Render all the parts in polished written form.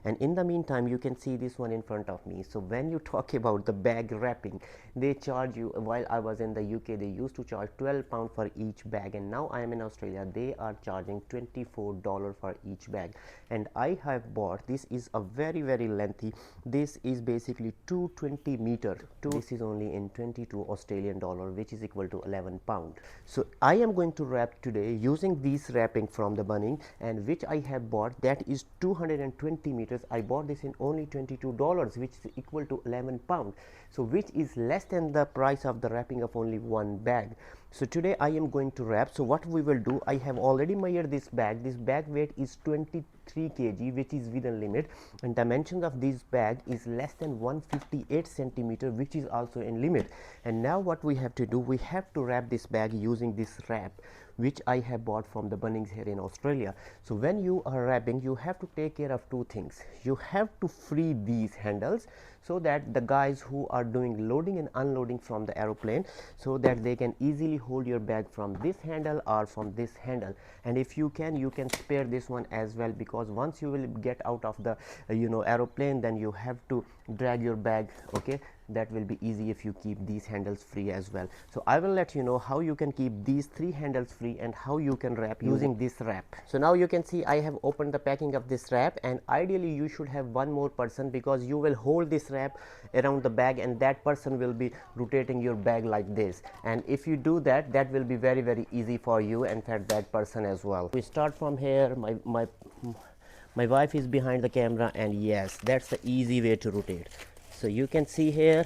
And in the meantime, you can see this one in front of me. So when you talk about the bag wrapping, they charge you, while I was in the UK, they used to charge £12 for each bag, and now I am in Australia, they are charging $24 for each bag. And I have bought, this is a very lengthy, this is basically 220 meter. This is only in 22 Australian dollar, which is equal to 11 pound. So I am going to wrap today using these wrapping from the Bunnings, and which I have bought, that is 220 meters. I bought this in only $22, which is equal to 11 pound, so which is less than the price of the wrapping of only one bag. So today I am going to wrap. So what we will do, I have already measured this bag. This bag weight is 23 kg, which is within limit, and dimensions of this bag is less than 158 centimeter, which is also in limit. And now what we have to do, we have to wrap this bag using this wrap, which I have bought from the Bunnings here in Australia. So when you are wrapping, you have to take care of two things. You have to free these handles so that the guys who are doing loading and unloading from the aeroplane, so that they can easily hold your bag from this handle or from this handle. And if you can spare this one as well, because once you will get out of the aeroplane, then you have to drag your bag. Okay, that will be easy if you keep these handles free as well. So I will let you know how you can keep these three handles free and how you can wrap using this wrap. So now you can see I have opened the packing of this wrap, and ideally you should have one more person, because you will hold this wrap around the bag and that person will be rotating your bag like this. And if you do that, that will be very easy for you and for that person as well. We start from here. My wife is behind the camera, and yes, that's the easy way to rotate. So you can see here,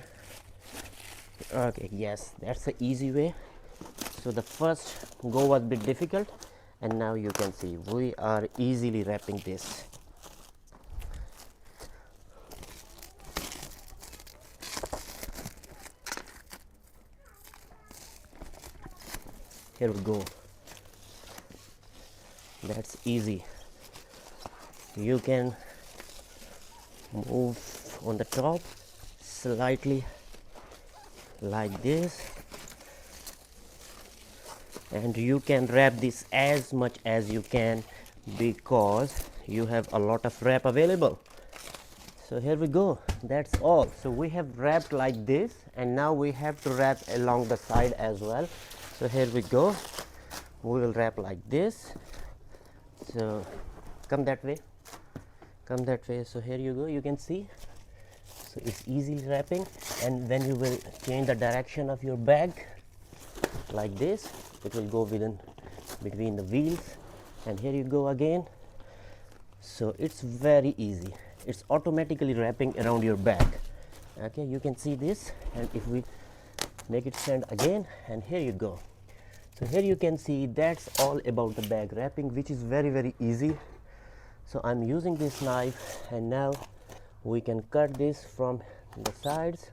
okay, yes, that's the easy way. So the first go was a bit difficult, and now you can see we are easily wrapping this. Here we go. That's easy. You can move on the top slightly like this, and you can wrap this as much as you can, because you have a lot of wrap available. So here we go, that's all. So we have wrapped like this, and now we have to wrap along the side as well. So here we go, we will wrap like this. So come that way, come that way. So here you go, you can see. So it's easily wrapping, and then you will change the direction of your bag like this, it will go between the wheels, and here you go again. So it's very easy, it's automatically wrapping around your bag. Okay, you can see this, and if we make it stand again, and here you go. So here you can see that's all about the bag wrapping, which is very easy. So I'm using this knife, and now we can cut this from the sides.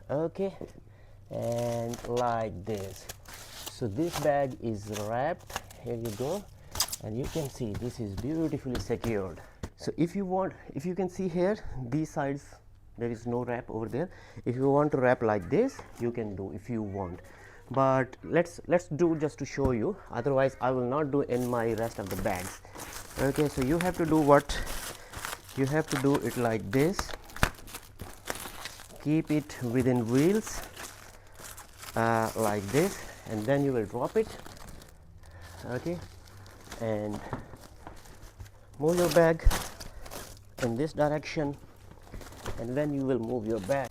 Okay, and like this. So this bag is wrapped. Here you go, and you can see this is beautifully secured. So if you can see here, these sides there is no wrap over there. If you want to wrap like this, you can do if you want, but let's do just to show you, otherwise I will not do in my rest of the bags. Okay, so you have to do what you have to do it like this, keep it within wheels like this, and then you will drop it. Okay, and move your bag in this direction, and then you will move your bag